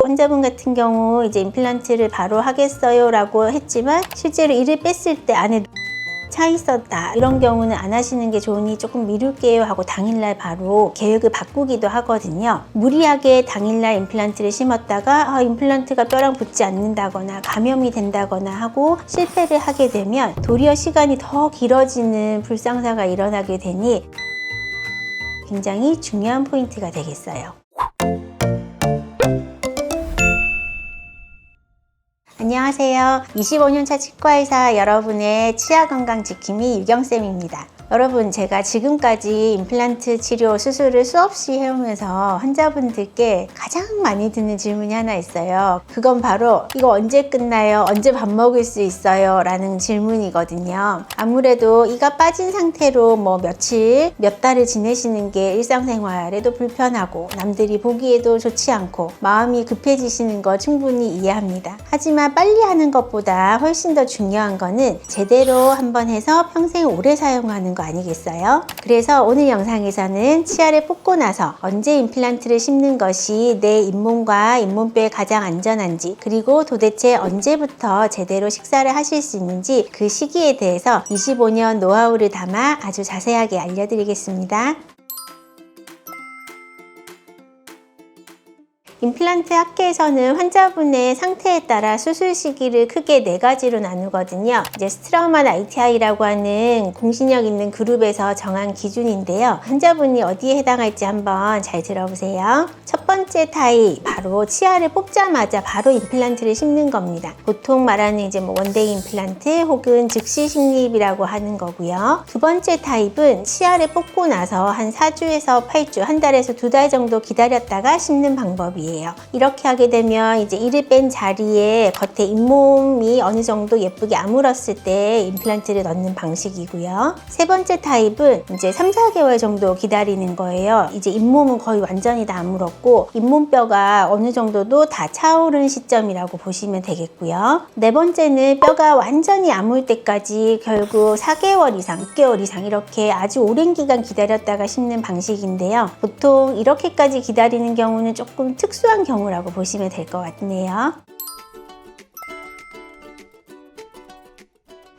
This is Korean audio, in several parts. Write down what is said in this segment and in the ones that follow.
환자분 같은 경우 이제 임플란트를 바로 하겠어요 라고 했지만 실제로 이를 뺐을 때 안에 차 있었다, 이런 경우는 안 하시는 게 좋으니 조금 미룰게요 하고 당일날 바로 계획을 바꾸기도 하거든요. 무리하게 당일날 임플란트를 심었다가 임플란트가 뼈랑 붙지 않는다거나 감염이 된다거나 하고 실패를 하게 되면 도리어 시간이 더 길어지는 불상사가 일어나게 되니 굉장히 중요한 포인트가 되겠어요. 안녕하세요. 25년차 치과의사 여러분의 치아 건강 지킴이 유경쌤입니다. 여러분, 제가 지금까지 임플란트 치료 수술을 수없이 해오면서 환자분들께 가장 많이 듣는 질문이 하나 있어요. 그건 바로 이거 언제 끝나요? 언제 밥 먹을 수 있어요? 라는 질문이거든요. 아무래도 이가 빠진 상태로 며칠, 몇 달을 지내시는 게 일상생활에도 불편하고 남들이 보기에도 좋지 않고 마음이 급해지시는 거 충분히 이해합니다. 하지만 빨리 하는 것보다 훨씬 더 중요한 거는 제대로 한번 해서 평생 오래 사용하는 거 아니겠어요? 그래서 오늘 영상에서는 치아를 뽑고 나서 언제 임플란트를 심는 것이 내 잇몸과 잇몸뼈에 가장 안전한지, 그리고 도대체 언제부터 제대로 식사를 하실 수 있는지 그 시기에 대해서 25년 노하우를 담아 아주 자세하게 알려드리겠습니다. 임플란트 학회에서는 환자분의 상태에 따라 수술 시기를 크게 4가지로 나누거든요. 이제 스트라우만 ITI라고 하는 공신력 있는 그룹에서 정한 기준인데요. 환자분이 어디에 해당할지 한번 잘 들어보세요. 첫 번째 타입, 바로 치아를 뽑자마자 바로 임플란트를 심는 겁니다. 보통 말하는 이제 원데이 임플란트 혹은 즉시 식립이라고 하는 거고요. 두 번째 타입은 치아를 뽑고 나서 한 4주에서 8주, 한 달에서 2달 정도 기다렸다가 심는 방법이에요. 이렇게 하게 되면 이제 이를 뺀 자리에 겉에 잇몸이 어느 정도 예쁘게 아물었을 때 임플란트를 넣는 방식이고요. 세 번째 타입은 이제 3, 4개월 정도 기다리는 거예요. 이제 잇몸은 거의 완전히 다 아물었고 잇몸뼈가 어느 정도도 다 차오른 시점이라고 보시면 되겠고요. 네 번째는 뼈가 완전히 아물 때까지 결국 4개월 이상, 6개월 이상 이렇게 아주 오랜 기간 기다렸다가 심는 방식인데요. 보통 이렇게까지 기다리는 경우는 조금 특수한 경우라고 보시면 될 것 같네요.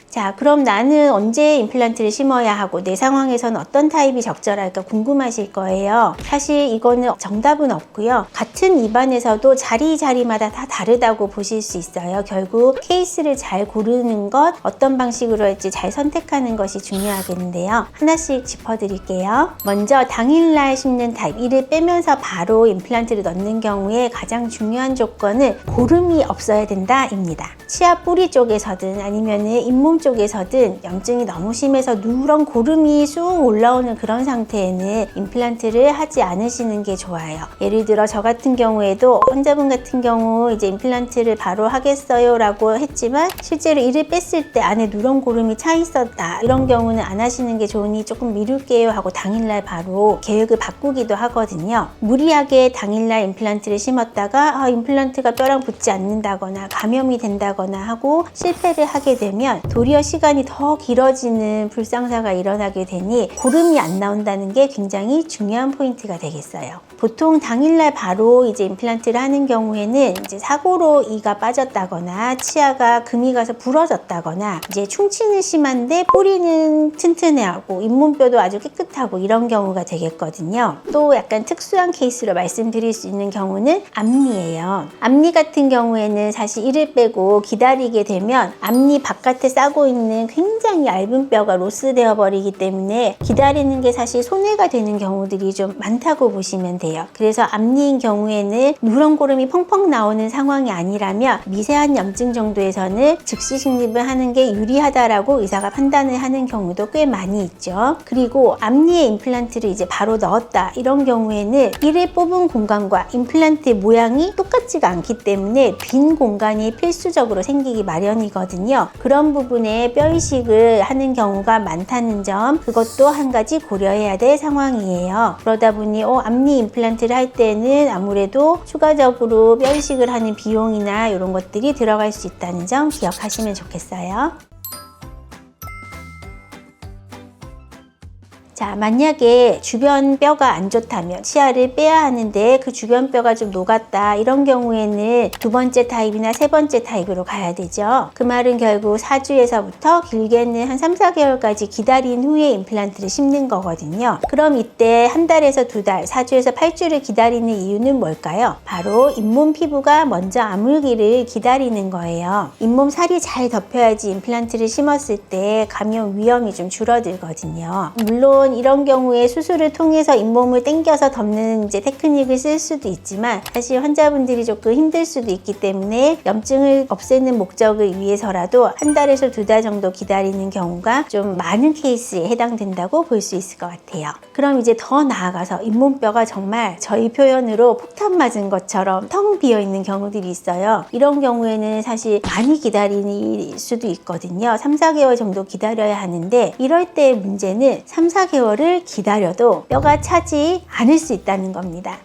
자, 그럼 나는 언제 임플란트를 심어야 하고 내 상황에서는 어떤 타입이 적절할까 궁금하실 거예요. 사실 이거는 정답은 없고요. 같은 입안에서도 자리마다 다 다르다고 보실 수 있어요. 결국 케이스를 잘 고르는 것, 어떤 방식으로 할지 잘 선택하는 것이 중요하겠는데요. 하나씩 짚어드릴게요. 먼저 당일날 심는 타입, 이를 빼면서 바로 임플란트를 넣는 경우에 가장 중요한 조건은 고름이 없어야 된다입니다. 치아 뿌리 쪽에서든 아니면은 잇몸 쪽에서든 염증이 너무 심해서 누런 고름이 쑥 올라오는 그런 상태에는 임플란트를 하지 않으시는 게 좋아요. 예를 들어 저 같은 경우에도 환자분 같은 경우 이제 임플란트를 바로 하겠어요 라고 했지만 실제로 이를 뺐을 때 안에 누런 고름이 차 있었다, 이런 경우는 안 하시는 게 좋으니 조금 미룰게요 하고 당일날 바로 계획을 바꾸기도 하거든요. 무리하게 당일날 임플란트를 심었다가 임플란트가 뼈랑 붙지 않는다거나 감염이 된다거나 하고 실패를 하게 되면 도리어 시간이 더 길어지는 불상사가 일어나게 되니 고름이 안 나온다는 게 굉장히 중요한 포인트가 되겠어요. 보통 당일날 바로 이제 임플란트를 하는 경우에는 이제 사고로 이가 빠졌다거나 치아가 금이 가서 부러졌다거나 이제 충치는 심한데 뿌리는 튼튼해하고 잇몸뼈도 아주 깨끗하고 이런 경우가 되겠거든요. 또 약간 특수한 케이스로 말씀드릴 수 있는 경우는 앞니예요. 앞니 같은 경우에는 사실 이를 빼고 기다리게 되면 앞니 바깥에 싸고 있는 굉장히 얇은 뼈가 로스되어 버리기 때문에 기다리는 게 사실 손해가 되는 경우들이 좀 많다고 보시면 돼요. 그래서 앞니인 경우에는 누런 고름이 펑펑 나오는 상황이 아니라면 미세한 염증 정도에서는 즉시 식립을 하는 게 유리하다라고 의사가 판단을 하는 경우도 꽤 많이 있죠. 그리고 앞니에 임플란트를 이제 바로 넣었다, 이런 경우에는 이를 뽑은 공간과 임플란트 모양이 똑같지가 않기 때문에 빈 공간이 필수적으로 생기기 마련이거든요. 그런 부분에 뼈 이식을 하는 경우가 많다는 점, 그것도 한 가지 고려해야 될 상황이에요. 그러다 보니 앞니 임플란트를 할 때는 아무래도 추가적으로 뼈 이식을 하는 비용이나 이런 것들이 들어갈 수 있다는 점 기억하시면 좋겠어요. 자, 만약에 주변 뼈가 안 좋다면 치아를 빼야 하는데 그 주변 뼈가 좀 녹았다, 이런 경우에는 두 번째 타입이나 세 번째 타입으로 가야 되죠. 그 말은 결국 4주에서부터 길게는 한 3, 4개월까지 기다린 후에 임플란트를 심는 거거든요. 그럼 이때 한 달에서 두 달, 4주에서 8주를 기다리는 이유는 뭘까요? 바로 잇몸 피부가 먼저 아물기를 기다리는 거예요. 잇몸 살이 잘 덮여야지 임플란트를 심었을 때 감염 위험이 좀 줄어들거든요. 물론 이런 경우에 수술을 통해서 잇몸을 당겨서 덮는 테크닉을 쓸 수도 있지만 사실 환자분들이 조금 힘들 수도 있기 때문에 염증을 없애는 목적을 위해서라도 한 달에서 두 달 정도 기다리는 경우가 좀 많은 케이스에 해당된다고 볼 수 있을 것 같아요. 그럼 이제 더 나아가서 잇몸뼈가 정말 저희 표현으로 폭탄 맞은 것처럼 텅 비어 있는 경우들이 있어요. 이런 경우에는 사실 많이 기다릴 수도 있거든요. 3, 4개월 정도 기다려야 하는데 이럴 때 문제는 3, 4개월을 기다려도 뼈가 차지 않을 수 있다는 겁니다.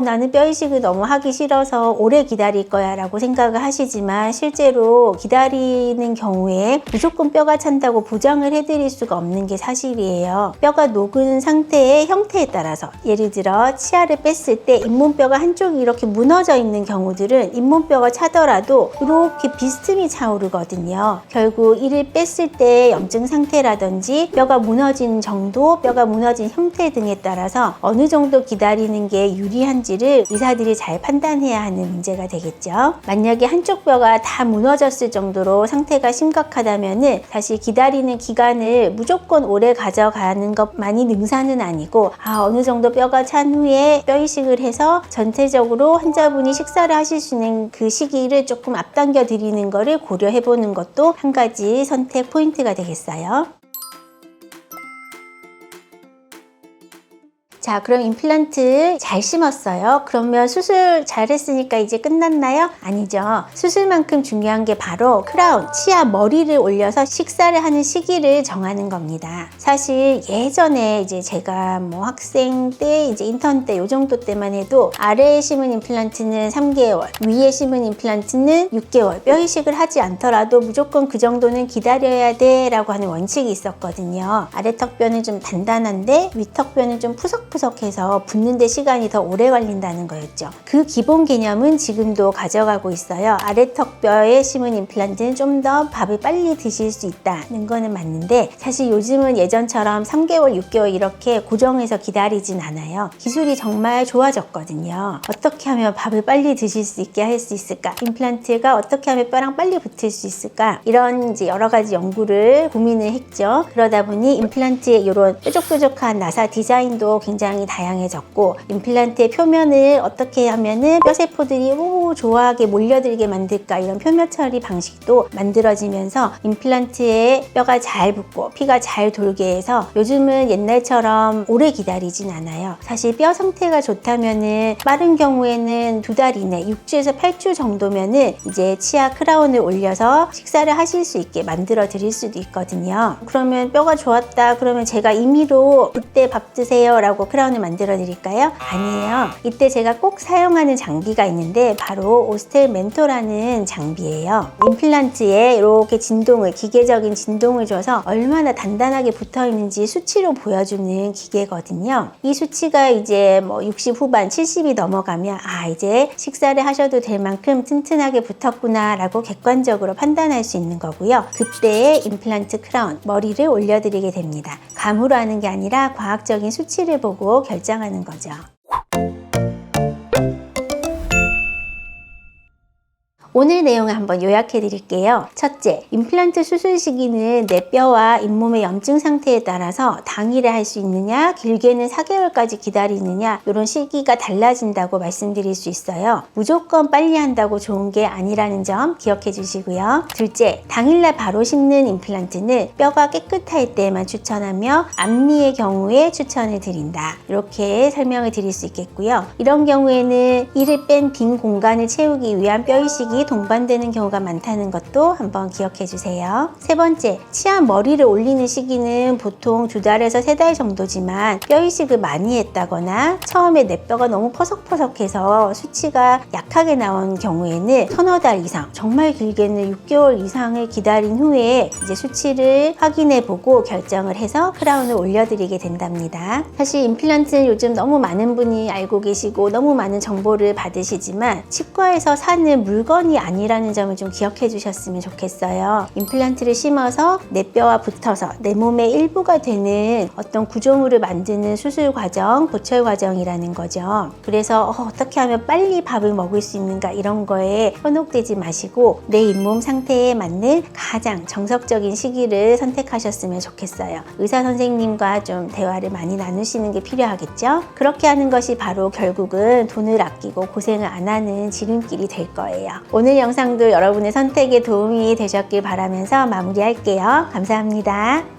나는 뼈 이식을 너무 하기 싫어서 오래 기다릴 거야 라고 생각을 하시지만 실제로 기다리는 경우에 무조건 뼈가 찬다고 보장을 해드릴 수가 없는 게 사실이에요. 뼈가 녹은 상태의 형태에 따라서 예를 들어 치아를 뺐을 때 잇몸뼈가 한쪽이 이렇게 무너져 있는 경우들은 잇몸뼈가 차더라도 이렇게 비스듬히 차오르거든요. 결국 이를 뺐을 때 염증 상태라든지 뼈가 무너진 정도, 뼈가 무너진 형태 등에 따라서 어느 정도 기다리는 게 유리한지를 의사들이 잘 판단해야 하는 문제가 되겠죠. 만약에 한쪽 뼈가 다 무너졌을 정도로 상태가 심각하다면은 사실 기다리는 기간을 무조건 오래 가져가는 것만이 능사는 아니고 어느 정도 뼈가 찬 후에 뼈 이식을 해서 전체적으로 환자분이 식사를 하실 수 있는 그 시기를 조금 앞당겨 드리는 거를 고려해 보는 것도 한 가지 선택 포인트가 되겠어요. 자, 그럼 임플란트 잘 심었어요. 그러면 수술 잘했으니까 이제 끝났나요? 아니죠. 수술만큼 중요한 게 바로 크라운, 치아 머리를 올려서 식사를 하는 시기를 정하는 겁니다. 사실 예전에 이제 제가 학생 때, 인턴 때 요 정도 때만 해도 아래에 심은 임플란트는 3개월, 위에 심은 임플란트는 6개월, 뼈 이식을 하지 않더라도 무조건 그 정도는 기다려야 돼 라고 하는 원칙이 있었거든요. 아래 턱뼈는 좀 단단한데 위 턱뼈는 좀 푸석푸석해서 붙는데 시간이 더 오래 걸린다는 거였죠. 그 기본 개념은 지금도 가져가고 있어요. 아래 턱뼈에 심은 임플란트는 좀 더 밥을 빨리 드실 수 있다는 거는 맞는데 사실 요즘은 예전처럼 3개월, 6개월 이렇게 고정해서 기다리진 않아요. 기술이 정말 좋아졌거든요. 어떻게 하면 밥을 빨리 드실 수 있게 할 수 있을까? 임플란트가 어떻게 하면 뼈랑 빨리 붙을 수 있을까? 이런 여러 가지 연구를 고민을 했죠. 그러다 보니 임플란트의 이런 뾰족뾰족한 나사 디자인도 굉장히 다양해졌고 임플란트의 표면을 어떻게 하면은 뼈세포들이 좋아하게 몰려들게 만들까, 이런 표면 처리 방식도 만들어지면서 임플란트에 뼈가 잘 붙고 피가 잘 돌게 해서 요즘은 옛날처럼 오래 기다리진 않아요. 사실 뼈 상태가 좋다면은 빠른 경우에는 두 달 이내 6주에서 8주 정도면은 이제 치아 크라운을 올려서 식사를 하실 수 있게 만들어 드릴 수도 있거든요. 그러면 뼈가 좋았다 그러면 제가 임의로 이때 밥 드세요 라고 크라운을 만들어 드릴까요? 아니에요. 이때 제가 꼭 사용하는 장비가 있는데 바로 오스텔 멘토라는 장비예요. 임플란트에 이렇게 진동을, 기계적인 진동을 줘서 얼마나 단단하게 붙어 있는지 수치로 보여주는 기계거든요. 이 수치가 이제 60 후반, 70이 넘어가면 이제 식사를 하셔도 될 만큼 튼튼하게 붙었구나 라고 객관적으로 판단할 수 있는 거고요. 그때 임플란트 크라운, 머리를 올려드리게 됩니다. 감으로 하는 게 아니라 과학적인 수치를 보고 결정하는 거죠. 오늘 내용을 한번 요약해 드릴게요. 첫째, 임플란트 수술 시기는 내 뼈와 잇몸의 염증 상태에 따라서 당일에 할 수 있느냐, 길게는 4개월까지 기다리느냐, 이런 시기가 달라진다고 말씀드릴 수 있어요. 무조건 빨리 한다고 좋은 게 아니라는 점 기억해 주시고요. 둘째, 당일날 바로 심는 임플란트는 뼈가 깨끗할 때만 추천하며 앞니의 경우에 추천을 드린다. 이렇게 설명을 드릴 수 있겠고요. 이런 경우에는 이를 뺀 빈 공간을 채우기 위한 뼈 이식이 동반되는 경우가 많다는 것도 한번 기억해 주세요. 세 번째, 치아 머리를 올리는 시기는 보통 2달에서 3달 정도지만 뼈 이식을 많이 했다거나 처음에 내 뼈가 너무 퍼석퍼석해서 수치가 약하게 나온 경우에는 서너 달 이상, 정말 길게는 6개월 이상을 기다린 후에 이제 수치를 확인해 보고 결정을 해서 크라운을 올려드리게 된답니다. 사실 임플란트는 요즘 너무 많은 분이 알고 계시고 너무 많은 정보를 받으시지만 치과에서 사는 물건이 아니라는 점을 좀 기억해 주셨으면 좋겠어요. 임플란트를 심어서 내 뼈와 붙어서 내 몸의 일부가 되는 어떤 구조물을 만드는 수술 과정, 보철 과정이라는 거죠. 그래서 어떻게 하면 빨리 밥을 먹을 수 있는가 이런 거에 현혹되지 마시고 내 잇몸 상태에 맞는 가장 정석적인 시기를 선택하셨으면 좋겠어요. 의사 선생님과 좀 대화를 많이 나누시는 게 필요하겠죠? 그렇게 하는 것이 바로 결국은 돈을 아끼고 고생을 안 하는 지름길이 될 거예요. 오늘 영상도 여러분의 선택에 도움이 되셨길 바라면서 마무리할게요. 감사합니다.